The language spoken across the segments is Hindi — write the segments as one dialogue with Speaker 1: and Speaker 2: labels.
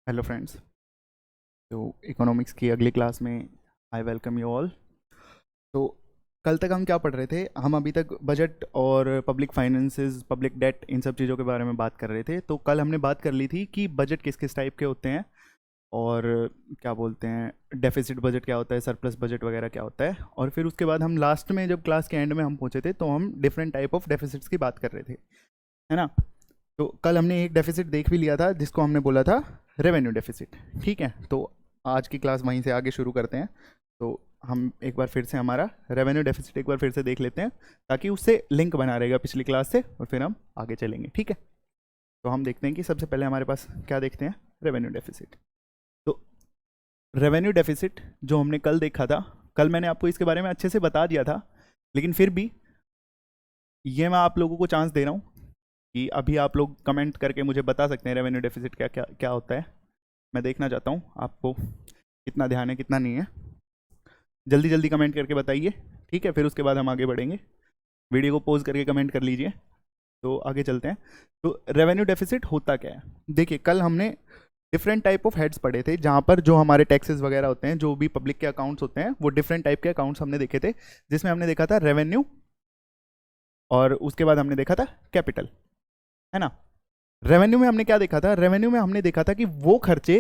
Speaker 1: Hello friends. तो इकोनॉमिक्स की अगली क्लास में आई वेलकम यू ऑल। तो कल तक हम क्या पढ़ रहे थे? हम अभी तक बजट और पब्लिक फाइनेंसेस, पब्लिक डेट, इन सब चीज़ों के बारे में बात कर रहे थे। तो कल हमने बात कर ली थी कि बजट किस किस टाइप के होते हैं और क्या बोलते हैं, डेफिसिट बजट क्या होता है, सरप्लस बजट वगैरह क्या होता है। और फिर उसके बाद हम लास्ट में, जब क्लास के एंड में हम पहुंचे थे, तो हम डिफरेंट टाइप ऑफ डेफिसिट्स की बात कर रहे थे, है ना। तो कल हमने एक डेफिसिट देख भी लिया था जिसको हमने बोला था रेवेन्यू डेफिसिट। ठीक है, तो आज की क्लास वहीं से आगे शुरू करते हैं। तो हम एक बार फिर से हमारा रेवेन्यू डेफिसिट एक बार फिर से देख लेते हैं, ताकि उससे लिंक बना रहेगा पिछली क्लास से, और फिर हम आगे चलेंगे। ठीक है, तो हम देखते हैं कि सबसे पहले हमारे पास क्या देखते हैं, रेवेन्यू डेफिसिट। तो रेवेन्यू डेफिसिट जो हमने कल देखा था, कल मैंने आपको इसके बारे में अच्छे से बता दिया था, लेकिन फिर भी ये मैं आप लोगों को चांस दे रहा हूँ कि अभी आप लोग कमेंट करके मुझे बता सकते हैं रेवेन्यू डेफिसिट क्या क्या क्या होता है। मैं देखना चाहता हूँ आपको कितना ध्यान है कितना नहीं है। जल्दी जल्दी कमेंट करके बताइए, ठीक है, फिर उसके बाद हम आगे बढ़ेंगे। वीडियो को पॉज करके कमेंट कर लीजिए, तो आगे चलते हैं। तो रेवेन्यू डेफिसिट होता क्या है? देखिए, कल हमने डिफरेंट टाइप ऑफ हेड्स पढ़े थे, जहाँ पर जो हमारे टैक्सेस वगैरह होते हैं, जो भी पब्लिक के अकाउंट्स होते हैं, वो डिफरेंट टाइप के अकाउंट्स हमने देखे थे, जिसमें हमने देखा था रेवेन्यू, और उसके बाद हमने देखा था कैपिटल, है ना। रेवेन्यू में हमने क्या देखा था? रेवेन्यू में हमने देखा था कि वो खर्चे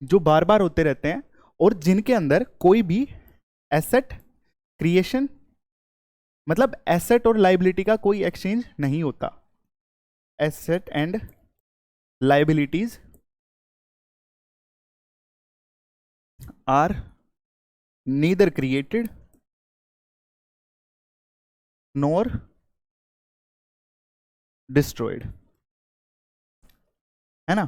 Speaker 1: जो बार बार होते रहते हैं और जिनके अंदर कोई भी एसेट क्रिएशन, मतलब एसेट और लाइबिलिटी का कोई एक्सचेंज नहीं होता। Asset and liabilities are neither created nor destroyed, है ना।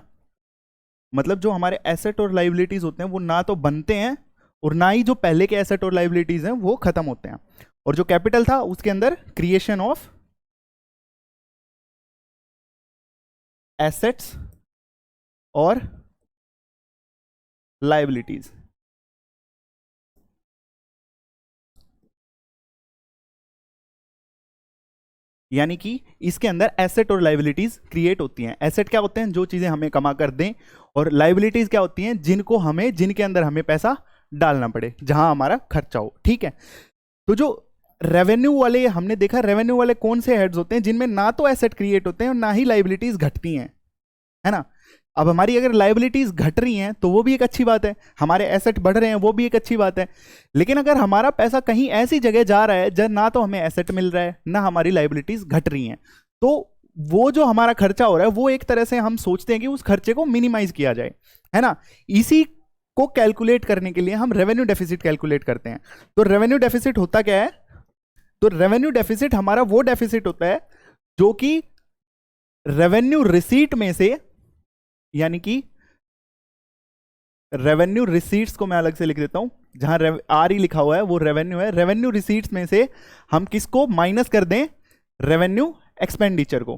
Speaker 1: मतलब जो हमारे एसेट और लाइबिलिटीज होते हैं वो ना तो बनते हैं, और ना ही जो पहले के एसेट और लाइबिलिटीज हैं वो खत्म होते हैं। और जो कैपिटल था उसके अंदर क्रिएशन ऑफ एसेट्स और लाइबिलिटीज, यानी कि इसके अंदर एसेट और लाइबिलिटीज क्रिएट होती हैं। एसेट क्या होते हैं? जो चीजें हमें कमा कर दें, और लाइबिलिटीज क्या होती हैं? जिनको हमें, जिनके अंदर हमें पैसा डालना पड़े, जहां हमारा खर्चा हो। ठीक है, तो जो रेवेन्यू वाले हमने देखा, रेवेन्यू वाले कौन से हेड्स होते हैं? जिनमें ना तो एसेट क्रिएट होते हैं और ना ही लाइबिलिटीज घटती हैं, है ना। अब हमारी अगर लाइबिलिटीज घट रही हैं तो वो भी एक अच्छी बात है, हमारे एसेट बढ़ रहे हैं वो भी एक अच्छी बात है। लेकिन अगर हमारा पैसा कहीं ऐसी जगह जा रहा है जब ना तो हमें एसेट मिल रहा है ना हमारी लाइबिलिटीज घट रही हैं, तो वो जो हमारा खर्चा हो रहा है वो एक तरह से हम सोचते हैं कि उस खर्चे को मिनिमाइज किया जाए, है ना। इसी को कैलकुलेट करने के लिए हम रेवेन्यू डेफिसिट कैलकुलेट करते हैं। तो रेवेन्यू डेफिसिट होता क्या है? तो रेवेन्यू डेफिसिट हमारा वो डेफिसिट होता है जो कि रेवेन्यू रिसीट में से, यानी कि रेवेन्यू रिसीट्स को मैं अलग से लिख देता हूं, जहां आर ही लिखा हुआ है वो रेवेन्यू है। रेवेन्यू रिसीट्स में से हम किसको माइनस कर दें? रेवेन्यू एक्सपेंडिचर को,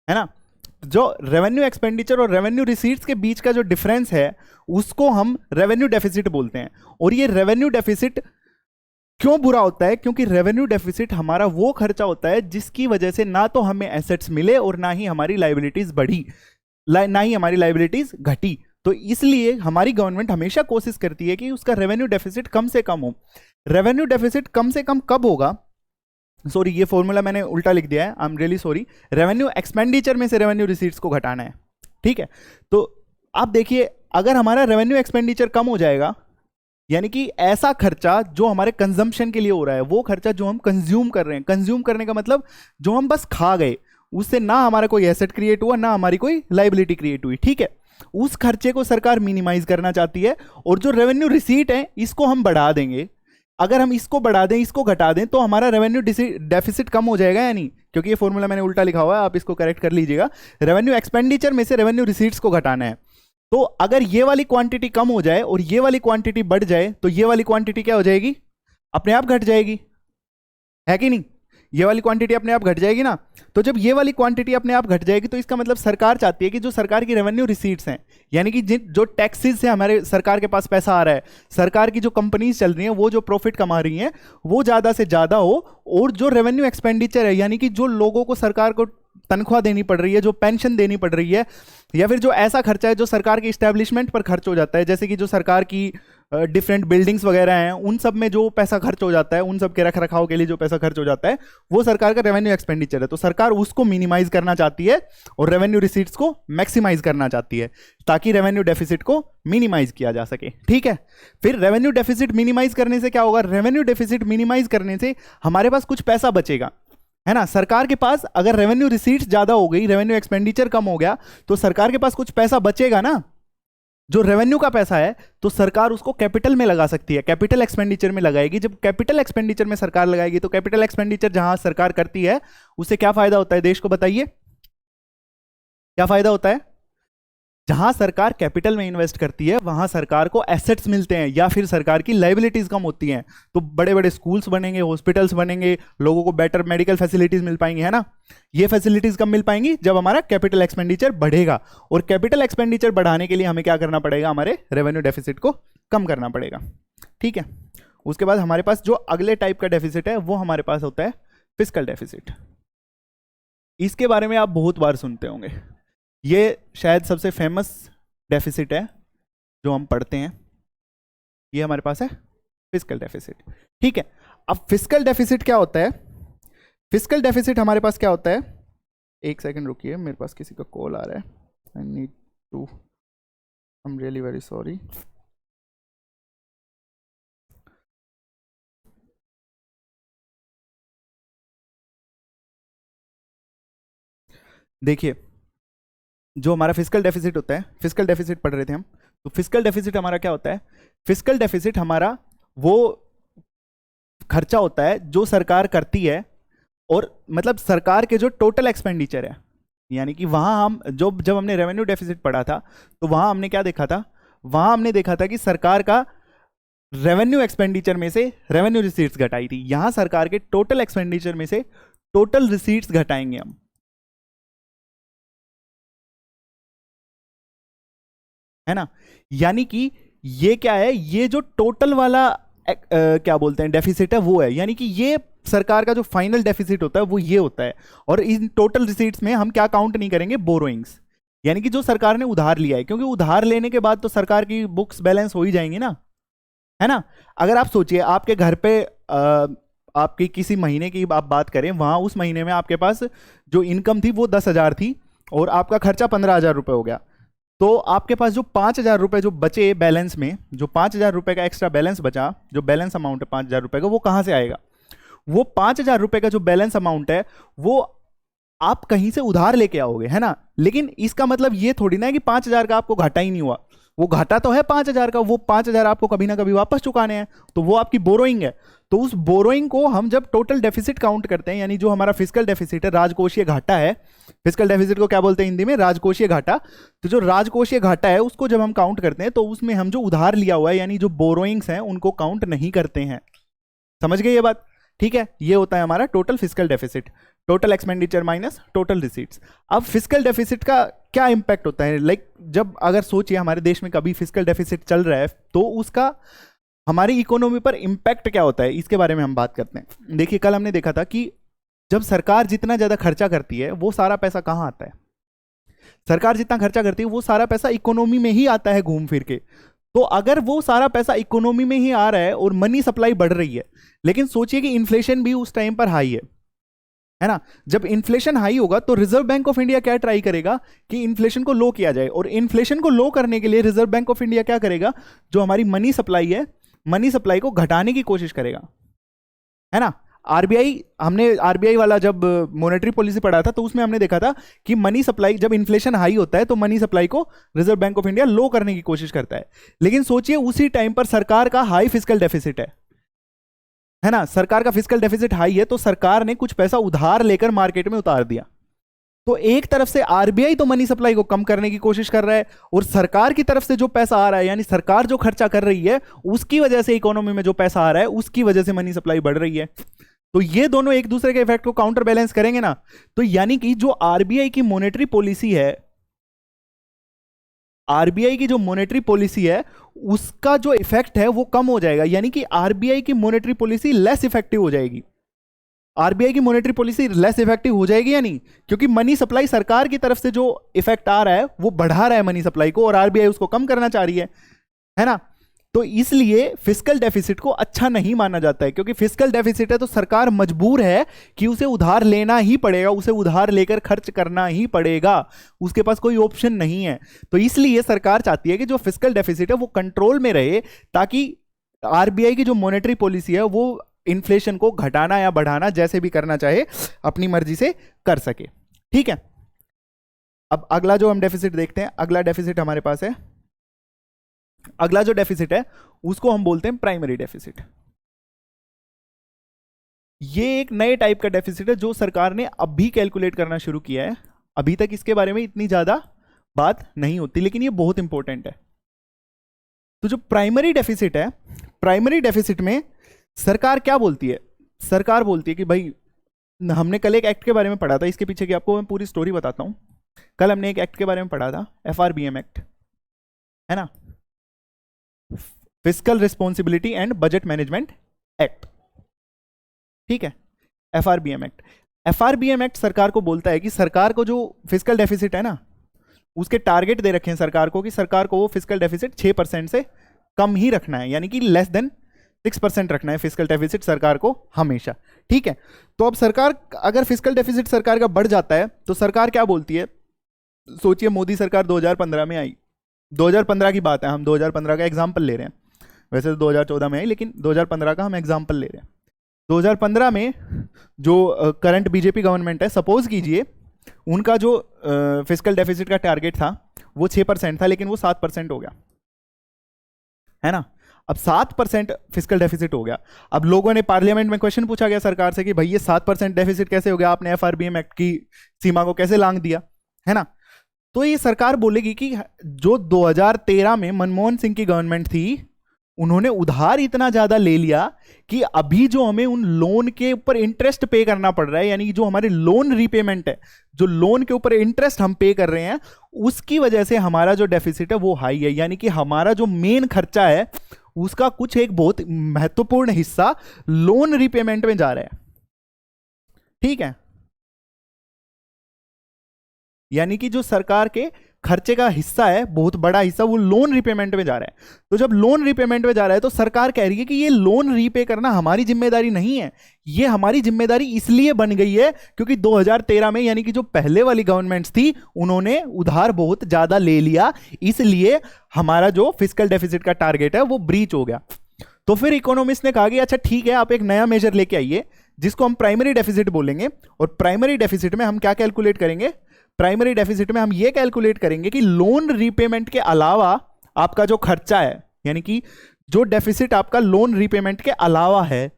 Speaker 1: है ना। जो रेवेन्यू एक्सपेंडिचर और रेवेन्यू रिसीट्स के बीच का जो डिफरेंस है उसको हम रेवेन्यू डेफिसिट बोलते हैं। और ये रेवेन्यू डेफिसिट क्यों बुरा होता है? क्योंकि रेवेन्यू डेफिसिट हमारा वो खर्चा होता है जिसकी वजह से ना तो हमें एसेट्स मिले और ना ही हमारी लाइबिलिटीज बढ़ी, ना ही हमारी लाइबिलिटीज घटी। तो इसलिए हमारी गवर्नमेंट हमेशा कोशिश करती है कि उसका रेवेन्यू डेफिसिट कम से कम हो। रेवेन्यू डेफिसिट कम से कम कब होगा? सॉरी, ये फॉर्मूला मैंने उल्टा लिख दिया है, आई am really sorry. Revenue expenditure में से रेवेन्यू रिसीट्स को घटाना है, ठीक है। तो आप देखिए, अगर हमारा रेवेन्यू एक्सपेंडिचर कम हो जाएगा, यानी कि ऐसा खर्चा जो हमारे कंजम्पशन के लिए हो रहा है, वो खर्चा जो हम कंज्यूम कर रहे हैं, कंज्यूम करने का मतलब जो हम बस खा गए, उससे ना हमारा कोई एसेट क्रिएट हुआ ना हमारी कोई लाइबिलिटी क्रिएट हुई, ठीक है। उस खर्चे को सरकार मिनिमाइज करना चाहती है, और जो रेवेन्यू रिसीट है इसको हम बढ़ा देंगे। अगर हम इसको बढ़ा दें, इसको घटा दें, तो हमारा रेवेन्यू डेफिसिट कम हो जाएगा या नहीं? क्योंकि ये फॉर्मूला मैंने उल्टा लिखा हुआ है, आप इसको करेक्ट कर लीजिएगा। रेवेन्यू एक्सपेंडिचर में से रेवेन्यू रिसीट्स को घटाना है। तो अगर ये वाली क्वांटिटी कम हो जाए और ये वाली क्वांटिटी बढ़ जाए, तो ये वाली क्वांटिटी क्या हो जाएगी? अपने आप घट जाएगी, है कि नहीं? ये वाली क्वांटिटी अपने आप घट जाएगी ना। तो जब ये वाली क्वांटिटी अपने आप घट जाएगी तो इसका मतलब सरकार चाहती है कि जो सरकार की रेवेन्यू रिसीट्स हैं, यानी कि जो टैक्सेस से हमारे सरकार के पास पैसा आ रहा है, सरकार की जो कंपनीज चल रही हैं वो जो प्रॉफिट कमा रही हैं वो ज़्यादा से ज़्यादा हो, और जो रेवेन्यू एक्सपेंडिचर है यानी कि जो लोगों को सरकार को तनख्वाह देनी पड़ रही है, जो पेंशन देनी पड़ रही है, या फिर जो ऐसा खर्चा है जो सरकार के इस्टेब्लिशमेंट पर खर्च हो जाता है, जैसे कि जो सरकार की डिफरेंट बिल्डिंग्स वगैरह हैं उन सब में जो पैसा खर्च हो जाता है, उन सब के रख रखाव के लिए जो पैसा खर्च हो जाता है वो सरकार का रेवेन्यू एक्सपेंडिचर है। तो सरकार उसको मिनिमाइज करना चाहती है और रेवेन्यू रिसीट्स को मैक्सिमाइज करना चाहती है ताकि रेवेन्यू डेफिसिट को मिनिमाइज किया जा सके। ठीक है, फिर रेवेन्यू डेफिसिट मिनिमाइज करने से क्या होगा? रेवेन्यू डेफिसिट मिनिमाइज करने से हमारे पास कुछ पैसा बचेगा, है ना। सरकार के पास अगर रेवेन्यू रिसीट्स ज्यादा हो गई, रेवेन्यू एक्सपेंडिचर कम हो गया, तो सरकार के पास कुछ पैसा बचेगा ना, जो रेवेन्यू का पैसा है, तो सरकार उसको कैपिटल में लगा सकती है, कैपिटल एक्सपेंडिचर में लगाएगी। जब कैपिटल एक्सपेंडिचर में सरकार लगाएगी तो कैपिटल एक्सपेंडिचर जहां सरकार करती है उससे क्या फायदा होता है देश को? बताइए क्या फायदा होता है? जहां सरकार कैपिटल में इन्वेस्ट करती है वहां सरकार को एसेट्स मिलते हैं या फिर सरकार की लाइबिलिटीज कम होती हैं, तो बड़े बड़े स्कूल्स बनेंगे, हॉस्पिटल्स बनेंगे, लोगों को बेटर मेडिकल फैसिलिटीज मिल पाएंगी, है ना। ये फैसिलिटीज कब मिल पाएंगी? जब हमारा कैपिटल एक्सपेंडिचर बढ़ेगा, और कैपिटल एक्सपेंडिचर बढ़ाने के लिए हमें क्या करना पड़ेगा? हमारे रेवेन्यू डेफिसिट को कम करना पड़ेगा। ठीक है, उसके बाद हमारे पास जो अगले टाइप का डेफिसिट है वो हमारे पास होता है फिस्कल डेफिसिट। इसके बारे में आप बहुत बार सुनते होंगे, ये शायद सबसे फेमस डेफिसिट है जो हम पढ़ते हैं, ये हमारे पास है फिस्कल डेफिसिट। ठीक है, अब फिस्कल डेफिसिट क्या होता है? फिस्कल डेफिसिट हमारे पास क्या होता है? एक सेकंड रुकिए, मेरे पास किसी का कॉल आ रहा है, I need to, I am really very sorry. देखिए, जो हमारा फिस्कल डेफिसिट होता है, फिस्कल डेफिसिट पढ़ रहे थे हम, तो फिस्कल डेफिसिट हमारा क्या होता है? फिस्कल डेफिसिट हमारा वो खर्चा होता है जो सरकार करती है, और मतलब सरकार के जो टोटल एक्सपेंडिचर है, यानी कि वहां हम जब हमने रेवेन्यू डेफिसिट पढ़ा था तो वहां हमने क्या देखा था? वहां हमने देखा था कि सरकार का रेवेन्यू एक्सपेंडिचर में से रेवेन्यू रिसीट्स घटाई थी, यहां सरकार के टोटल एक्सपेंडिचर में से टोटल रिसीट्स घटाएंगे हम, है ना। यानी कि ये क्या है? ये जो टोटल वाला क्या बोलते हैं डेफिसिट है वो है, यानी कि ये सरकार का जो फाइनल डेफिसिट होता है वो ये होता है। और इन टोटल रिसीट्स में हम क्या काउंट नहीं करेंगे? बोरोइंग्स, यानी कि जो सरकार ने उधार लिया है, क्योंकि उधार लेने के बाद तो सरकार की बुक्स बैलेंस हो ही जाएंगी ना, है ना। अगर आप सोचिए आपके घर पे आपकी किसी महीने की आप बात करें, वहां उस महीने में आपके पास जो इनकम थी वो 10,000 थी और आपका खर्चा 15,000 रुपये हो गया, तो आपके पास जो 5,000 रुपये जो बचे बैलेंस में, जो 5,000 रुपये का एक्स्ट्रा बैलेंस बचा, जो बैलेंस अमाउंट है 5,000 रुपये का, वो कहाँ से आएगा? वो 5,000 रुपये का जो बैलेंस अमाउंट है वो आप कहीं से उधार लेके आओगे, है ना। लेकिन इसका मतलब ये थोड़ी ना है कि 5,000 का आपको घाटा ही नहीं हुआ, वो घाटा तो है 5,000 का, वो 5,000 आपको कभी ना कभी वापस चुकाने हैं, तो वो आपकी बोरोइंग है। तो उस बोरोइंग को हम जब टोटल डेफिसिट काउंट करते हैं, यानी जो हमारा फिस्कल डेफिसिट है, राजकोषीय घाटा है, फिस्कल डेफिसिट को क्या बोलते हैं हिंदी में? राजकोषीय घाटा। तो जो राजकोषीय घाटा है उसको जब हम काउंट करते हैं तो उसमें हम जो उधार लिया हुआ है यानी जो बोरोइंग्स हैं उनको काउंट नहीं करते हैं। समझ गए ये बात? ठीक है, ये होता है हमारा total fiscal deficit, total expenditure minus total receipts. अब फिस्कल डेफिसिट का क्या इंपैक्ट होता है? लाइक जब अगर सोचिए हमारे देश में कभी फिस्कल डेफिसिट चल रहा है तो उसका हमारी इकोनॉमी पर इंपैक्ट क्या होता है, इसके बारे में हम बात करते हैं। देखिए, कल हमने देखा था कि जब सरकार जितना ज्यादा खर्चा करती है वो सारा पैसा कहाँ आता है? सरकार जितना खर्चा करती है वो सारा पैसा इकोनॉमी में ही आता है घूम फिर के। तो अगर वो सारा पैसा इकोनॉमी में ही आ रहा है और मनी सप्लाई बढ़ रही है, लेकिन सोचिए कि इन्फ्लेशन भी उस टाइम पर हाई है ना। जब इन्फ्लेशन हाई होगा तो रिजर्व बैंक ऑफ इंडिया क्या ट्राई करेगा कि इन्फ्लेशन को लो किया जाए, और इन्फ्लेशन को लो करने के लिए रिजर्व बैंक ऑफ इंडिया क्या करेगा? जो हमारी मनी सप्लाई है, मनी सप्लाई को घटाने की कोशिश करेगा, है ना। हमने आरबीआई वाला जब मॉनेटरी पॉलिसी पढ़ा था तो उसमें हमने देखा था कि मनी सप्लाई, जब इन्फ्लेशन हाई होता है तो मनी सप्लाई को रिजर्व बैंक ऑफ इंडिया लो करने की कोशिश करता है। लेकिन सोचिए उसी टाइम पर सरकार का हाई फिस्कल डेफिसिट है ना, सरकार का फिस्कल डेफिसिट हाई है, तो सरकार ने कुछ पैसा उधार लेकर मार्केट में उतार दिया। तो एक तरफ से आरबीआई तो मनी सप्लाई को कम करने की कोशिश कर रहा है, और सरकार की तरफ से जो पैसा आ रहा है, यानी सरकार जो खर्चा कर रही है उसकी वजह से इकोनॉमी में जो पैसा आ रहा है उसकी वजह से मनी सप्लाई बढ़ रही है। तो ये दोनों एक दूसरे के इफेक्ट को काउंटर बैलेंस करेंगे ना, तो यानी कि जो आरबीआई की मॉनेटरी पॉलिसी है, आरबीआई की जो मॉनेटरी पॉलिसी है उसका जो इफेक्ट है वो कम हो जाएगा, यानी कि आरबीआई की मॉनेटरी पॉलिसी लेस इफेक्टिव हो जाएगी। आरबीआई की मॉनेटरी पॉलिसी लेस इफेक्टिव हो जाएगी या नहीं, क्योंकि मनी सप्लाई सरकार की तरफ से जो इफेक्ट आ रहा है वो बढ़ा रहा है मनी सप्लाई को, और आरबीआई उसको कम करना चाह रही है ना। तो इसलिए फिस्कल डेफिसिट को अच्छा नहीं माना जाता है, क्योंकि फिस्कल डेफिसिट है तो सरकार मजबूर है कि उसे उधार लेना ही पड़ेगा, उसे उधार लेकर खर्च करना ही पड़ेगा, उसके पास कोई ऑप्शन नहीं है। तो इसलिए सरकार चाहती है कि जो फिस्कल डेफिसिट है वो कंट्रोल में रहे, ताकि आरबीआई की जो मॉनेटरी पॉलिसी है वो इन्फ्लेशन को घटाना या बढ़ाना जैसे भी करना चाहे अपनी मर्जी से कर सके। ठीक है, अब अगला जो हम डेफिसिट देखते हैं, अगला डेफिसिट हमारे पास है, अगला जो डेफिसिट है उसको हम बोलते हैं प्राइमरी डेफिसिट। ये एक नए टाइप का डेफिसिट है जो सरकार ने अभी कैलकुलेट करना शुरू किया है, अभी तक इसके बारे में इतनी ज्यादा बात नहीं होती, लेकिन ये बहुत इंपॉर्टेंट है। तो जो प्राइमरी डेफिसिट है, प्राइमरी डेफिसिट में सरकार क्या बोलती है, सरकार बोलती है कि भाई हमने कल एक एक्ट के बारे में पढ़ा था, इसके पीछे की आपको मैं पूरी स्टोरी बताता हूं। कल हमने एक एक्ट के बारे में पढ़ा था, एफआरबीएम एक्ट, है ना, fiscal responsibility and budget management act. ठीक है, एफआरबीएम एक्ट, एफआरबीएम एक्ट सरकार को बोलता है कि सरकार को जो फिस्कल डेफिसिट है ना, उसके टारगेट दे रखे हैं सरकार को कि सरकार को वो फिस्कल डेफिसिट 6% से कम ही रखना है, यानी कि लेस देन 6% रखना है फिस्कल डेफिसिट सरकार को हमेशा। ठीक है, तो अब सरकार, अगर फिस्कल डेफिसिट सरकार का बढ़ जाता है तो सरकार क्या बोलती है, सोचिए मोदी सरकार 2015 में आई, 2015 की बात है, हम 2015 का एग्जाम्पल ले रहे हैं, वैसे तो 2014 में आई लेकिन 2015 का हम एग्जाम्पल ले रहे हैं। 2015 में जो करंट बीजेपी गवर्नमेंट है, सपोज कीजिए उनका जो फिस्कल डेफिसिट का टारगेट था वो 6% था, लेकिन वो 7% हो गया, है ना। अब 7% फिस्कल डेफिसिट हो गया। अब लोगों ने पार्लियामेंट में क्वेश्चन पूछा गया सरकार से कि भाई ये 7% डेफिसिट कैसे हो गया, आपने एफआरबीएम एक्ट की सीमा को कैसे लांघ दिया, है ना। तो ये सरकार बोलेगी कि जो 2013 में मनमोहन सिंह की गवर्नमेंट थी, उन्होंने उधार इतना ज्यादा ले लिया कि अभी जो हमें उन लोन के ऊपर इंटरेस्ट पे करना पड़ रहा है, यानी कि जो हमारे लोन रीपेमेंट है, जो लोन के ऊपर इंटरेस्ट हम पे कर रहे हैं, उसकी वजह से हमारा जो डेफिसिट है वो हाई है, यानी कि हमारा जो मेन खर्चा है उसका कुछ एक बहुत महत्वपूर्ण हिस्सा लोन रीपेमेंट में जा रहा है। ठीक है, यानी कि जो सरकार के खर्चे का हिस्सा है, बहुत बड़ा हिस्सा, वो लोन रिपेमेंट में जा रहा है। तो जब लोन रिपेमेंट में जा रहा है तो सरकार कह रही है कि ये लोन रीपे करना हमारी जिम्मेदारी नहीं है, ये हमारी जिम्मेदारी इसलिए बन गई है क्योंकि 2013 में, यानी कि जो पहले वाली गवर्नमेंट्स थी, उन्होंने उधार बहुत ज्यादा ले लिया, इसलिए हमारा जो फिस्कल डेफिसिट का टारगेट है वो ब्रीच हो गया। तो फिर इकोनॉमिस्ट ने कहा कि अच्छा ठीक है, आप एक नया मेजर लेके आइए जिसको हम प्राइमरी डेफिसिट बोलेंगे, और प्राइमरी डेफिसिट में हम क्या कैलकुलेट करेंगे, प्राइमरी डेफिसिट में हम ये कैलकुलेट करेंगे कि लोन रीपेमेंट के अलावा आपका जो खर्चा है, यानी कि जो डेफिसिट आपका लोन रीपेमेंट के अलावा है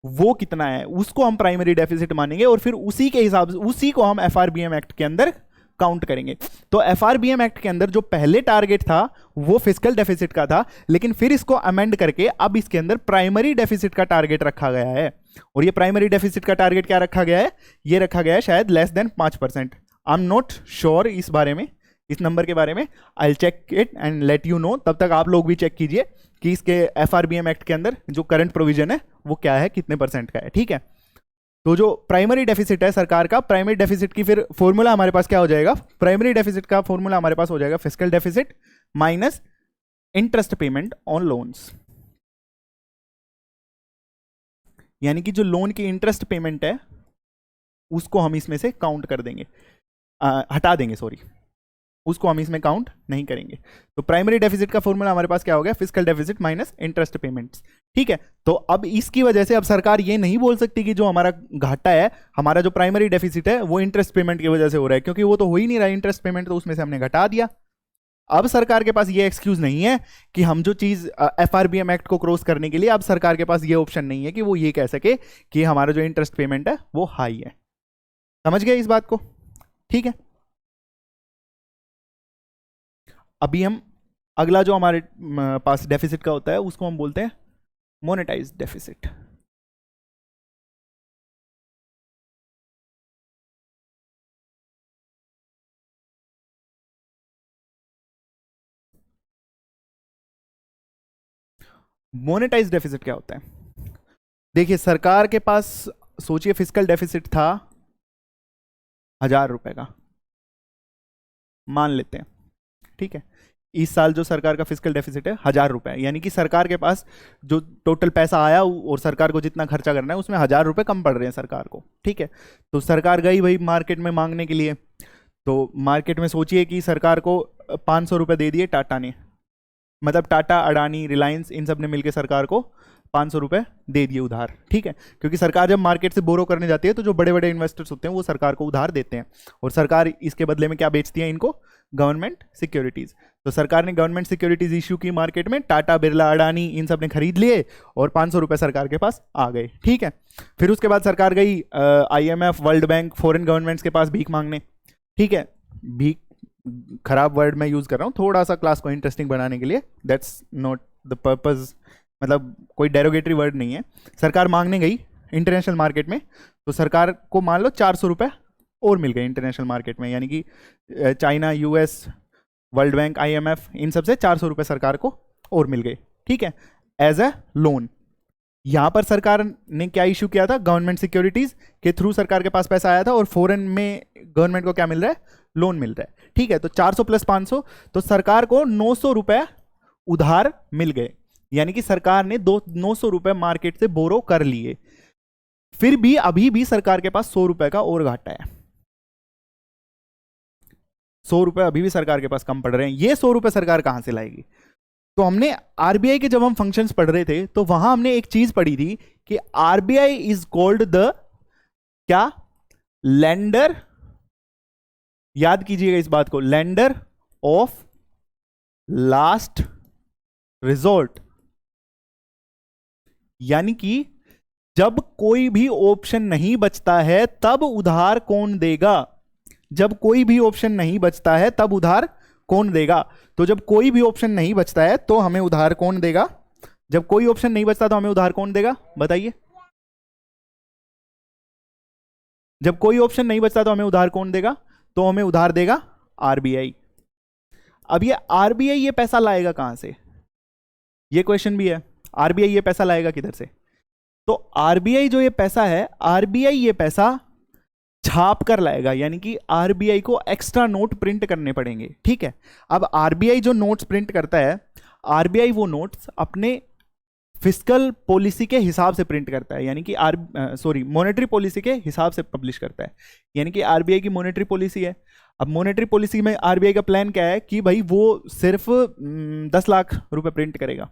Speaker 1: वो कितना है, उसको हम प्राइमरी डेफिसिट मानेंगे, और फिर उसी के हिसाब से उसी को हम एफआरबीएम एक्ट के अंदर काउंट करेंगे। तो एफआरबीएम एक्ट के अंदर जो पहले टारगेट था वो फिस्कल डेफिसिट का था, लेकिन फिर इसको अमेंड करके अब इसके अंदर प्राइमरी डेफिसिट का टारगेट रखा गया है। और ये प्राइमरी डेफिसिट का टारगेट क्या रखा गया है, ये रखा गया है शायद less than 5%। I am not sure इस बारे में, इस नंबर के बारे में, I check it and let you know. तब तक आप लोग भी चेक कीजिए कि इसके एफआरबीएम एक्ट के अंदर जो करंट प्रोविजन है वो क्या है, कितने परसेंट का है। ठीक है, तो जो प्राइमरी डेफिसिट है सरकार का, प्राइमरी डेफिसिट की फिर फॉर्मूला हमारे पास क्या हो जाएगा, प्राइमरी डेफिसिट का फॉर्मूला हमारे पास हो जाएगा fiscal deficit minus interest payment on loans, यानी कि जो लोन की इंटरेस्ट पेमेंट है उसको हम इसमें से काउंट कर देंगे, हटा देंगे, सॉरी, उसको हम इसमें काउंट नहीं करेंगे। तो प्राइमरी डेफिसिट का फॉर्मूला हमारे पास क्या हो गया, fiscal deficit minus interest payments. ठीक है, तो अब इसकी वजह से अब सरकार ये नहीं बोल सकती कि जो हमारा घाटा है, हमारा जो प्राइमरी डेफिसिट है वो इंटरेस्ट पेमेंट की वजह से हो रहा है, क्योंकि वो तो हो ही नहीं रहा इंटरेस्ट पेमेंट, तो उसमें से हमने घटा दिया। अब सरकार के पास ये एक्सक्यूज नहीं है कि हम जो चीज एफआरबीएम एक्ट को क्रॉस करने के लिए, अब सरकार के पास ये ऑप्शन नहीं है कि वो ये कह सके कि हमारा जो इंटरेस्ट पेमेंट है वो हाई है। समझ गए इस बात को? ठीक है, अभी हम अगला जो हमारे पास डेफिसिट का होता है उसको हम बोलते हैं मोनेटाइज डेफिसिट। मोनेटाइज डेफिसिट क्या होता है? देखिए, सरकार के पास, सोचिए फिजिकल डेफिसिट था 1,000 रुपए का, मान लेते हैं, ठीक है। इस साल जो सरकार का फिजिकल डेफिसिट है 1,000 रुपए, यानी कि सरकार के पास जो टोटल पैसा आया और सरकार को जितना खर्चा करना है उसमें 1,000 रुपए कम पड़ रहे हैं सरकार को, ठीक है। तो सरकार गई भाई मार्केट में मांगने के लिए, तो मार्केट में सोचिए कि सरकार को 500 रुपए दे दिए टाटा ने, मतलब टाटा, अडानी, रिलायंस, इन सब ने मिलकर सरकार को 500 रुपए दे दिए उधार, ठीक है। क्योंकि सरकार जब मार्केट से बोरो करने जाती है तो जो बड़े बड़े इन्वेस्टर्स होते हैं वो सरकार को उधार देते हैं, और सरकार इसके बदले में क्या बेचती है इनको? Government securities. तो सरकार ने गवर्नमेंट सिक्योरिटीज इश्यू की मार्केट में, टाटा, बिरला, अडानी, इन सब ने खरीद लिए और 500 रुपए सरकार के पास आ गए, ठीक है। फिर उसके बाद सरकार गई IMF, world bank, foreign governments के पास भीख मांगने, ठीक है। भीख, खराब वर्ड मैं यूज कर रहा हूँ थोड़ा सा क्लास को इंटरेस्टिंग बनाने के लिए, दैट्स नॉट द पर्पज, मतलब कोई डेरोगेटरी वर्ड नहीं है। सरकार मांगने गई इंटरनेशनल मार्केट में, तो सरकार को मान लो 400 रुपए और मिल गए इंटरनेशनल मार्केट में, यानी कि China, US, world bank, IMF, इन सब से 400 रुपए सरकार को और मिल गए, ठीक है, एज ए लोन। यहां पर सरकार ने क्या इशू किया था? गवर्नमेंट सिक्योरिटीज के थ्रू सरकार के पास पैसा आया था, और फॉरेन में गवर्नमेंट को क्या मिल रहा है? लोन मिल रहा है, ठीक है। तो 400 प्लस 500, तो सरकार को 900 रुपए उधार मिल गए, यानी कि सरकार ने 900 रुपए मार्केट से बोरो कर लिए। फिर भी अभी भी सरकार के पास 100 रुपए का और घाटा है, 100 रुपए अभी भी सरकार के पास कम पड़ रहे हैं। ये 100 रुपए सरकार कहां से लाएगी? तो हमने RBI के जब हम फंक्शंस पढ़ रहे थे तो वहां हमने एक चीज पढ़ी थी कि RBI इज कॉल्ड द क्या? लेंडर, याद कीजिएगा इस बात को, लेंडर ऑफ लास्ट रिजॉर्ट। यानी कि जब कोई भी ऑप्शन नहीं बचता है तब उधार कौन देगा? जब कोई भी ऑप्शन नहीं बचता है तब उधार कौन देगा? तो जब कोई भी ऑप्शन नहीं बचता है तो हमें उधार कौन देगा? जब कोई ऑप्शन नहीं बचता तो हमें उधार कौन देगा? बताइए। जब कोई ऑप्शन नहीं बचता तो हमें उधार कौन देगा? तो हमें उधार देगा RBI। अब ये RBI ये पैसा लाएगा कहां से? ये क्वेश्चन भी है, RBI ये पैसा लाएगा किधर से? तो RBI जो ये पैसा है, RBI ये पैसा छाप कर लाएगा, यानी कि RBI को एक्स्ट्रा नोट प्रिंट करने पड़ेंगे, ठीक है। अब RBI जो नोट्स प्रिंट करता है, RBI वो नोट्स अपने फिस्कल पॉलिसी के हिसाब से प्रिंट करता है, यानी कि मॉनेटरी पॉलिसी के हिसाब से पब्लिश करता है। यानी कि RBI की मॉनेटरी पॉलिसी है। अब मॉनेटरी पॉलिसी में RBI का प्लान क्या है कि भाई वो सिर्फ 10 लाख रुपए प्रिंट करेगा,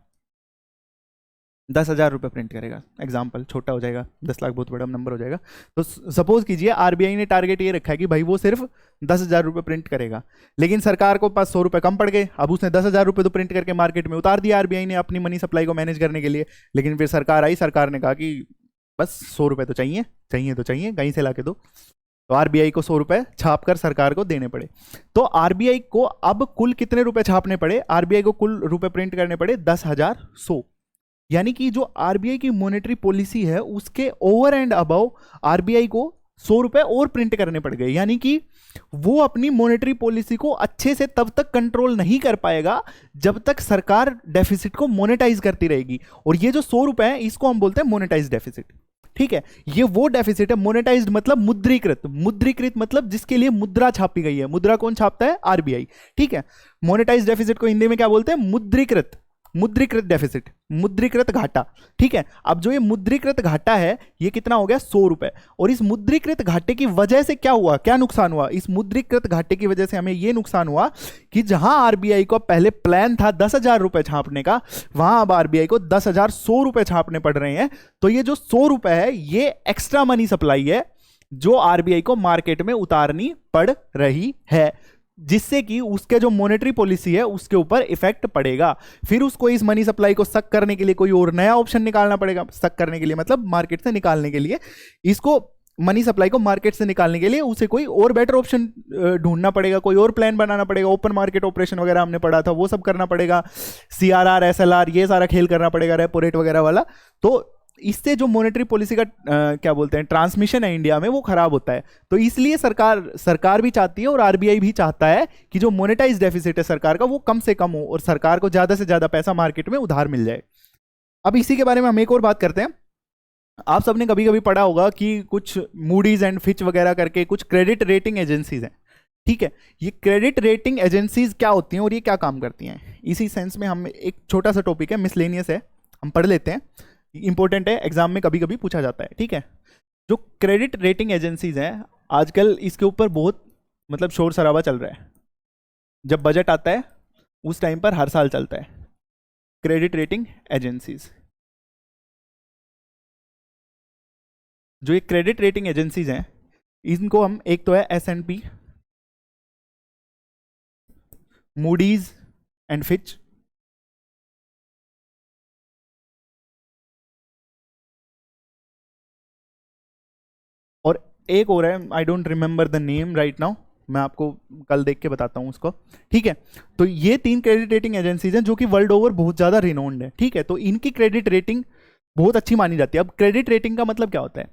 Speaker 1: 10,000 रुपए प्रिंट करेगा, एग्जाम्पल छोटा हो जाएगा, 10 लाख बहुत बड़ा नंबर हो जाएगा। तो सपोज कीजिए RBI ने टारगेट ये रखा है कि भाई वो सिर्फ 10,000 रुपए प्रिंट करेगा, लेकिन सरकार को पास 100 रुपए कम पड़ गए। अब उसने 10,000 रुपए तो प्रिंट करके मार्केट में उतार दिया RBI ने अपनी मनी सप्लाई को मैनेज करने के लिए, लेकिन फिर सरकार आई, सरकार ने कहा कि बस 100 रुपए तो चाहिए, चाहिए तो चाहिए, कहीं से ला के दो। तो RBI को 100 रुपए छाप कर सरकार को देने पड़े। तो RBI को अब कुल कितने रुपए छापने पड़े? RBI को कुल रुपए प्रिंट करने पड़े 10,100। यानी कि जो RBI की मॉनेटरी पॉलिसी है उसके ओवर एंड अबव RBI को 100 रुपए और प्रिंट करने पड़ गए। यानी कि वो अपनी मॉनेटरी पॉलिसी को अच्छे से तब तक कंट्रोल नहीं कर पाएगा जब तक सरकार डेफिसिट को मोनेटाइज करती रहेगी। और ये जो 100 रुपए है इसको हम बोलते हैं मोनेटाइज डेफिसिट, ठीक है। ये वो डेफिसिट है, मोनेटाइज्ड मतलब मुद्रीकृत, मुद्रीकृत मतलब जिसके लिए मुद्रा छापी गई है। मुद्रा कौन छापता है? RBI, ठीक है। मोनेटाइज्ड डेफिसिट को हिंदी में क्या बोलते हैं? मुद्रीकृत, मुद्रीकृत डेफिसिट, मुद्रीकृत घाटा, ठीक है। अब जो ये मुद्रीकृत घाटा है ये कितना हो गया? 100 रुपए। और इस मुद्रीकृत घाटे की वजह से क्या हुआ, क्या नुकसान हुआ? इस मुद्रीकृत घाटे की वजह से हमें ये नुकसान हुआ कि जहां RBI को पहले प्लान था 10,000 रुपए छापने का, वहां अब RBI को 10,100 रुपए छापने पड़ रहे हैं। तो ये जो 100 रुपए है ये एक्स्ट्रा मनी सप्लाई है जो RBI को मार्केट में उतारनी पड़ रही है, जिससे कि उसके जो मॉनेटरी पॉलिसी है उसके ऊपर इफेक्ट पड़ेगा। फिर उसको इस मनी सप्लाई को सक करने के लिए कोई और नया ऑप्शन निकालना पड़ेगा। सक करने के लिए मतलब मार्केट से निकालने के लिए, इसको मनी सप्लाई को मार्केट से निकालने के लिए उसे कोई और बेटर ऑप्शन ढूंढना पड़ेगा, कोई और प्लान बनाना पड़ेगा। ओपन मार्केट ऑपरेशन वगैरह हमने पढ़ा था, वो सब करना पड़ेगा। CRR, SLR, ये सारा खेल करना पड़ेगा, रेपो रेट वगैरह वाला। तो इससे जो मॉनेटरी पॉलिसी का क्या बोलते हैं ट्रांसमिशन है इंडिया में वो खराब होता है। तो इसलिए सरकार भी चाहती है और RBI भी चाहता है कि जो मोनेटाइज डेफिसिट है सरकार का वो कम से कम हो और सरकार को ज्यादा से ज्यादा पैसा मार्केट में उधार मिल जाए। अब इसी के बारे में हम एक और बात करते हैं। आप सबने कभी कभी पढ़ा होगा कि कुछ मूडीज एंड फिच वगैरह करके कुछ क्रेडिट रेटिंग एजेंसीज हैं, ठीक है। ये क्रेडिट रेटिंग एजेंसीज क्या होती हैं और ये क्या काम करती हैं, इसी सेंस में हम एक छोटा सा टॉपिक है, मिसलेनियस है, हम पढ़ लेते हैं, इंपॉर्टेंट है, एग्जाम में कभी कभी पूछा जाता है, ठीक है। जो क्रेडिट रेटिंग एजेंसीज हैं, आजकल इसके ऊपर बहुत मतलब शोर शराबा चल रहा है। जब बजट आता है उस टाइम पर हर साल चलता है क्रेडिट रेटिंग एजेंसीज। जो ये क्रेडिट रेटिंग एजेंसीज हैं, इनको हम, एक तो है S&P, मूडीज एंड फिच, और एक और है, I don't remember the name right now, मैं आपको कल देख के बताता हूं उसको, ठीक है। तो ये 3 क्रेडिट रेटिंग एजेंसीज हैं जो कि वर्ल्ड ओवर बहुत ज्यादा रिनोन्ड है, ठीक है। तो इनकी क्रेडिट रेटिंग बहुत अच्छी मानी जाती है। अब क्रेडिट रेटिंग का मतलब क्या होता है?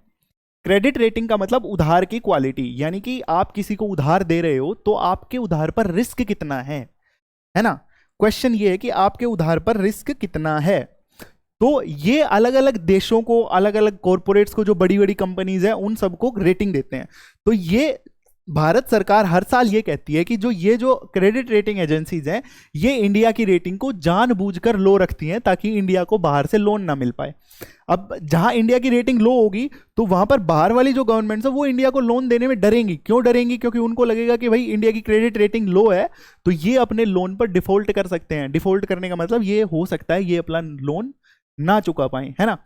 Speaker 1: क्रेडिट रेटिंग का मतलब उधार की क्वालिटी, यानी कि आप किसी को उधार दे रहे हो तो आपके उधार पर रिस्क कितना है ना। क्वेश्चन ये है कि आपके उधार पर रिस्क कितना है। तो ये अलग अलग देशों को, अलग अलग कॉरपोरेट्स को, जो बड़ी बड़ी कंपनीज हैं, उन सबको रेटिंग देते हैं। तो ये भारत सरकार हर साल ये कहती है कि ये जो क्रेडिट रेटिंग एजेंसीज हैं, ये इंडिया की रेटिंग को जानबूझकर लो रखती हैं ताकि इंडिया को बाहर से लोन ना मिल पाए। अब जहां इंडिया की रेटिंग लो होगी तो वहां पर बाहर वाली जो गवर्नमेंट्स है वो इंडिया को लोन देने में डरेंगी। क्यों डरेंगी? क्योंकि उनको लगेगा कि भाई इंडिया की क्रेडिट रेटिंग लो है तो ये अपने लोन पर डिफॉल्ट कर सकते हैं। डिफॉल्ट करने का मतलब ये हो सकता है ये अपना लोन ना चुका पाए, है ना।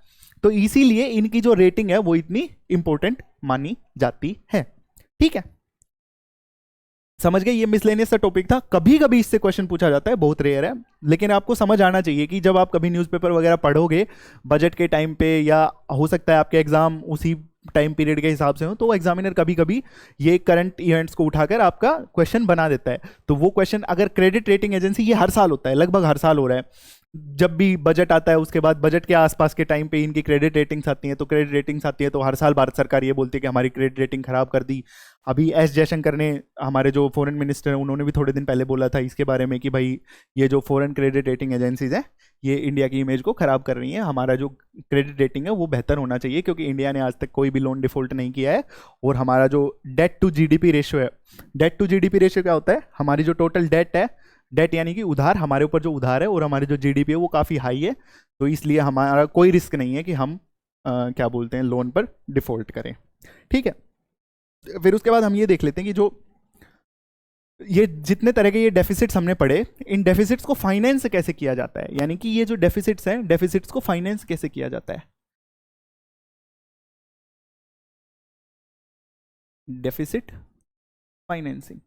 Speaker 1: तो इसीलिए इनकी जो रेटिंग है वो इतनी इंपॉर्टेंट मानी जाती है, ठीक है। समझ गए? ये मिसलेनियस सा टॉपिक था, कभी कभी इससे क्वेश्चन पूछा जाता है, बहुत रेयर है, लेकिन आपको समझ आना चाहिए कि जब आप कभी न्यूज़पेपर वगैरह पढ़ोगे बजट के टाइम पे, या हो सकता है आपके एग्जाम उसी टाइम पीरियड के हिसाब से हो, तो एग्जामिनर कभी कभी ये करंट इवेंट्स को उठाकर आपका क्वेश्चन बना देता है। तो वो क्वेश्चन, अगर क्रेडिट रेटिंग एजेंसी, ये हर साल होता है, लगभग हर साल हो रहा है, जब भी बजट आता है उसके बाद बजट के आसपास के टाइम पे इनकी क्रेडिट रेटिंग्स आती हैं। तो क्रेडिट रेटिंग्स आती है तो हर साल भारत सरकार ये बोलती है कि हमारी क्रेडिट रेटिंग खराब कर दी। अभी एस जयशंकर ने, हमारे जो फॉरेन मिनिस्टर हैं, उन्होंने भी थोड़े दिन पहले बोला था इसके बारे में कि भाई ये जो फॉरेन क्रेडिट रेटिंग एजेंसीज हैं ये इंडिया की इमेज को खराब कर रही हैं, हमारा जो क्रेडिट रेटिंग है वो बेहतर होना चाहिए, क्योंकि इंडिया ने आज तक कोई भी लोन डिफॉल्ट नहीं किया है। और हमारा जो डेट टू जीडीपी रेशियो है, डेट टू जीडीपी रेशियो क्या होता है? हमारी जो टोटल डेट है, डेट यानी कि उधार, हमारे ऊपर जो उधार है, और हमारी जो जीडीपी है वो काफ़ी हाई है। तो इसलिए हमारा कोई रिस्क नहीं है कि हम क्या बोलते हैं, लोन पर डिफॉल्ट करें, ठीक है। फिर उसके बाद हम ये देख लेते हैं कि जो ये जितने तरह के ये डेफिसिट्स हमने पढ़े, इन डेफिसिट्स को फाइनेंस कैसे किया जाता है, यानी कि ये जो डेफिसिट्स हैं, डेफिसिट्स को फाइनेंस कैसे किया जाता है। डेफिसिट फाइनेंसिंग,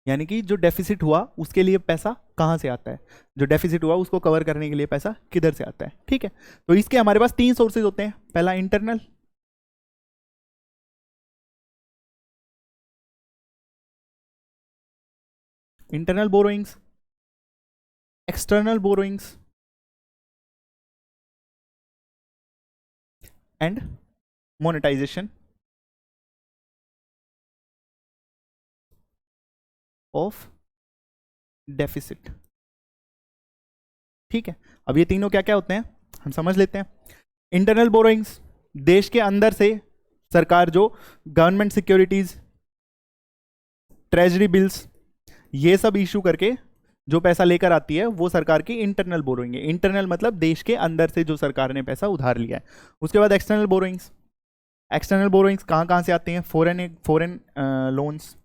Speaker 1: यानी कि जो डेफिसिट हुआ उसके लिए पैसा कहाँ से आता है, जो डेफिसिट हुआ उसको कवर करने के लिए पैसा किधर से आता है, ठीक है। तो इसके हमारे पास 3 सोर्सेज होते हैं। पहला internal, internal borrowings, external borrowings and monetisation of deficit, ठीक है। अब ये तीनों क्या क्या होते हैं हम समझ लेते हैं। इंटरनल बोरोइंग्स, देश के अंदर से सरकार जो गवर्नमेंट सिक्योरिटीज, ट्रेजरी बिल्स, ये सब इशू करके जो पैसा लेकर आती है वो सरकार की इंटरनल बोरोइंग है। इंटरनल मतलब देश के अंदर से जो सरकार ने पैसा उधार लिया है। उसके बाद एक्सटर्नल बोरोइंग्स, एक्सटर्नल बोरोइंग्स कहाँ कहाँ से आती हैं? फॉरेन लोन्स,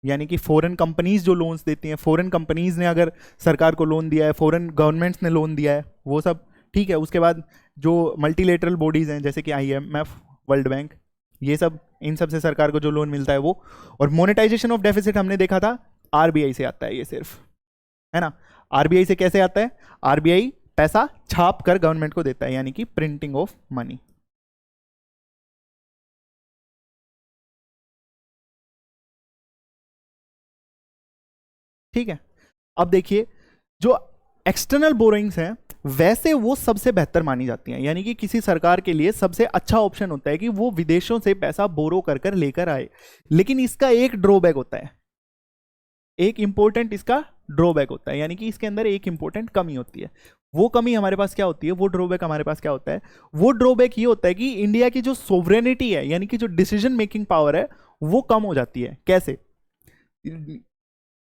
Speaker 1: यानी कि फॉरेन कंपनीज जो लोन्स देती हैं, फॉरेन कंपनीज ने अगर सरकार को लोन दिया है, फॉरेन गवर्नमेंट्स ने लोन दिया है, वो सब, ठीक है। उसके बाद जो मल्टीलेटरल बॉडीज हैं जैसे कि IMF, वर्ल्ड बैंक, ये सब, इन सब से सरकार को जो लोन मिलता है वो। और मोनेटाइजेशन ऑफ डेफिसिट हमने देखा था RBI से आता है ये सिर्फ, है ना। RBI से कैसे आता है? RBI पैसा छाप कर गवर्नमेंट को देता है, यानी कि प्रिंटिंग ऑफ मनी। ठीक है। अब देखिए, जो एक्सटर्नल बोरोइंग्स हैं वैसे वो सबसे बेहतर मानी जाती हैं, यानी कि किसी सरकार के लिए सबसे अच्छा ऑप्शन होता है कि वो विदेशों से पैसा बोरो कर कर लेकर आए। लेकिन इसका एक ड्रॉबैक होता है, एक इंपॉर्टेंट इसका ड्रॉबैक होता है, यानी कि इसके अंदर एक इंपॉर्टेंट कमी होती है। वो कमी हमारे पास क्या होती है, वो ड्रॉबैक हमारे पास क्या होता है, वो ड्रॉबैक ये होता है कि इंडिया की जो सोवरेनिटी है, यानी कि जो डिसीजन मेकिंग पावर है, वो कम हो जाती है। कैसे?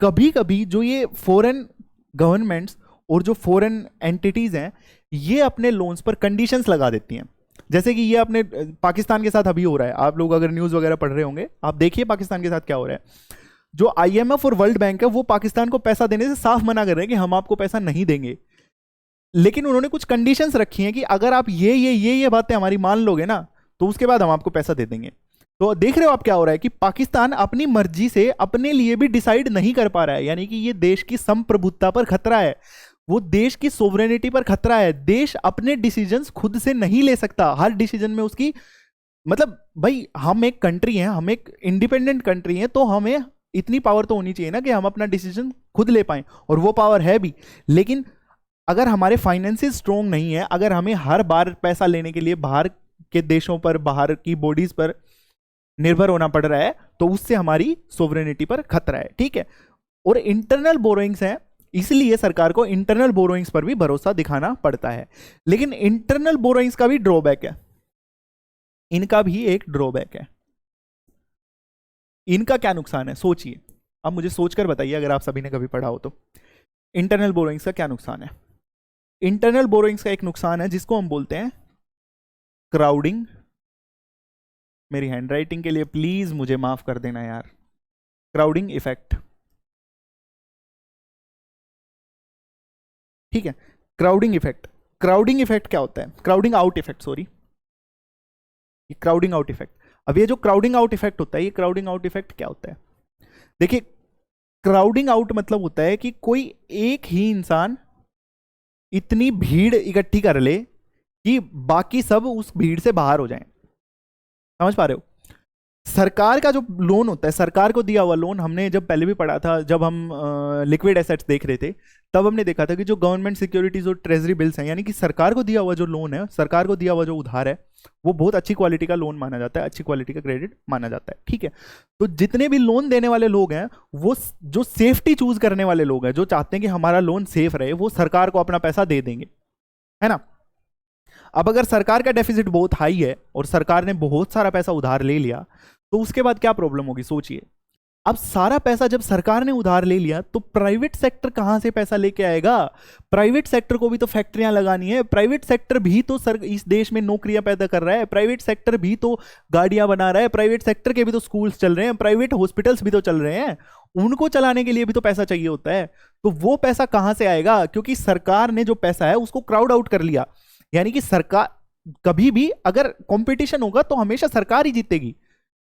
Speaker 1: कभी कभी जो ये फॉरेन गवर्नमेंट्स और जो फॉरेन एंटिटीज हैं, ये अपने लोन्स पर कंडीशंस लगा देती हैं। जैसे कि ये अपने पाकिस्तान के साथ अभी हो रहा है, आप लोग अगर न्यूज़ वगैरह पढ़ रहे होंगे, आप देखिए पाकिस्तान के साथ क्या हो रहा है। जो IMF और वर्ल्ड बैंक है, वो पाकिस्तान को पैसा देने से साफ मना कर रहे हैं कि हम आपको पैसा नहीं देंगे, लेकिन उन्होंने कुछ कंडीशंस रखी हैं कि अगर आप ये बातें हमारी मान लोगे ना, तो उसके बाद हम आपको पैसा दे देंगे। तो देख रहे हो आप क्या हो रहा है कि पाकिस्तान अपनी मर्जी से अपने लिए भी डिसाइड नहीं कर पा रहा है, यानी कि ये देश की संप्रभुता पर खतरा है, वो देश की सोवरेनिटी पर खतरा है। देश अपने डिसीजंस खुद से नहीं ले सकता, हर डिसीजन में उसकी, मतलब भाई हम एक कंट्री हैं, हम एक इंडिपेंडेंट कंट्री हैं, तो हमें इतनी पावर तो होनी चाहिए ना कि हम अपना डिसीजन खुद ले पाएं, और वो पावर है भी। लेकिन अगर हमारे फाइनेंसेस स्ट्रोंग नहीं है, अगर हमें हर बार पैसा लेने के लिए बाहर के देशों पर, बाहर की बॉडीज पर निर्भर होना पड़ रहा है, तो उससे हमारी सोवरेनिटी पर खतरा है। ठीक है, और इंटरनल बोरोइंग्स है, इसलिए सरकार को इंटरनल बोरोइंग्स पर भी भरोसा दिखाना पड़ता है। लेकिन इंटरनल बोरोइंग्स का भी ड्रॉबैक है, इनका भी एक ड्रॉबैक है। इनका क्या नुकसान है, सोचिए। अब मुझे सोचकर बताइए, अगर आप सभी ने कभी पढ़ा हो तो। इंटरनल बोरोइंग्स का क्या नुकसान है? इंटरनल बोरोइंग्स का एक नुकसान है जिसको हम बोलते हैं क्राउडिंग। मेरी हैंडराइटिंग के लिए प्लीज मुझे माफ कर देना यार। क्राउडिंग इफेक्ट, ठीक है। क्राउडिंग इफेक्ट, क्राउडिंग इफेक्ट क्या होता है? Crowding out effect, sorry, crowding out effect. अब ये जो क्राउडिंग आउट इफेक्ट होता है, ये क्राउडिंग आउट इफेक्ट क्या होता है? देखिए, क्राउडिंग आउट मतलब होता है कि कोई एक ही इंसान इतनी भीड़ इकट्ठी कर ले कि बाकी सब उस भीड़ से बाहर हो जाएं। समझ पा रहे हो? सरकार का जो लोन होता है, सरकार को दिया हुआ लोन, हमने जब पहले भी पढ़ा था, जब हम लिक्विड एसेट्स देख रहे थे, तब हमने देखा था कि जो गवर्नमेंट सिक्योरिटीज और ट्रेजरी बिल्स हैं, यानी कि सरकार को दिया हुआ जो लोन है, सरकार को दिया हुआ जो उधार है, वो बहुत अच्छी क्वालिटी का लोन माना जाता है, अच्छी क्वालिटी का क्रेडिट माना जाता है। ठीक है, तो जितने भी लोन देने वाले लोग हैं, वो जो सेफ्टी चूज करने वाले लोग हैं, जो चाहते हैं कि हमारा लोन सेफ रहे, वो सरकार को अपना पैसा दे देंगे, है ना। अब अगर सरकार का डेफिसिट बहुत हाई है और सरकार ने बहुत सारा पैसा उधार ले लिया, तो उसके बाद क्या प्रॉब्लम होगी, सोचिए। अब सारा पैसा जब सरकार ने उधार ले लिया, तो प्राइवेट सेक्टर कहां से पैसा लेके आएगा? प्राइवेट सेक्टर को भी तो फैक्ट्रियां लगानी है, प्राइवेट सेक्टर भी तो इस देश में नौकरियां पैदा कर रहा है, प्राइवेट सेक्टर भी तो गाड़ियां बना रहा है, प्राइवेट सेक्टर के भी तो स्कूल्स चल रहे हैं, प्राइवेट हॉस्पिटल्स भी तो चल रहे हैं, उनको चलाने के लिए भी तो पैसा चाहिए होता है। तो वो पैसा कहां से आएगा? क्योंकि सरकार ने जो पैसा है उसको क्राउड आउट कर लिया, यानी कि सरकार, कभी भी अगर कंपटीशन होगा तो हमेशा सरकार ही जीतेगी।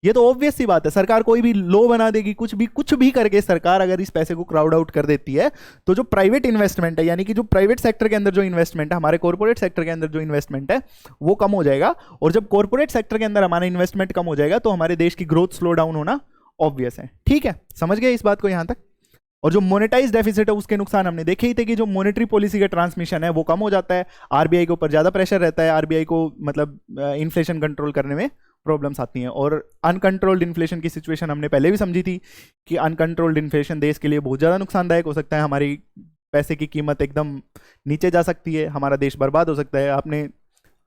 Speaker 1: ये तो ऑब्वियस सी बात है, सरकार कोई भी लो बना देगी, कुछ भी करके सरकार अगर इस पैसे को क्राउड आउट कर देती है, तो जो प्राइवेट इन्वेस्टमेंट है, यानी कि जो प्राइवेट सेक्टर के अंदर जो इन्वेस्टमेंट है, हमारे कॉर्पोरेट सेक्टर के अंदर जो इन्वेस्टमेंट है, वो कम हो जाएगा। और जब कॉर्पोरेट सेक्टर के अंदर हमारा इन्वेस्टमेंट कम हो जाएगा, तो हमारे देश की ग्रोथ स्लो डाउन होना ऑब्वियस है। ठीक है, समझ गए इस बात को यहां तक? और जो मोनेटाइज डेफिसिट है, उसके नुकसान हमने देखे ही थे कि जो मॉनेटरी पॉलिसी का ट्रांसमिशन है वो कम हो जाता है, आरबीआई के ऊपर ज्यादा प्रेशर रहता है, आरबीआई को मतलब इन्फ्लेशन कंट्रोल करने में प्रॉब्लम्स आती हैं। और अनकंट्रोल्ड इन्फ्लेशन की सिचुएशन हमने पहले भी समझी थी कि अनकंट्रोल्ड इन्फ्लेशन देश के लिए बहुत ज़्यादा नुकसानदायक हो सकता है, हमारी पैसे की कीमत एकदम नीचे जा सकती है, हमारा देश बर्बाद हो सकता है। आपने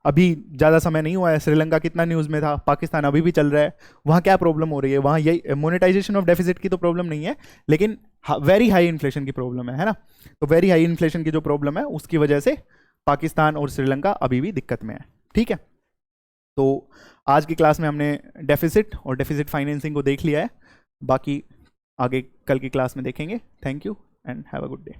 Speaker 1: अभी ज़्यादा समय नहीं हुआ है, श्रीलंका कितना न्यूज़ में था, पाकिस्तान अभी भी चल रहा है, वहाँ क्या प्रॉब्लम हो रही है? वहाँ यही मोनेटाइजेशन ऑफ डेफिसिट की तो प्रॉब्लम नहीं है, लेकिन वेरी हाई इन्फ्लेशन की प्रॉब्लम है ना। तो वेरी हाई इन्फ्लेशन की जो प्रॉब्लम है, उसकी वजह से पाकिस्तान और श्रीलंका अभी भी दिक्कत में है। ठीक है, तो आज की क्लास में हमने डेफिसिट और डेफिसिट फाइनेंसिंग को देख लिया है, बाकी आगे कल की क्लास में देखेंगे। Thank you and have a good day.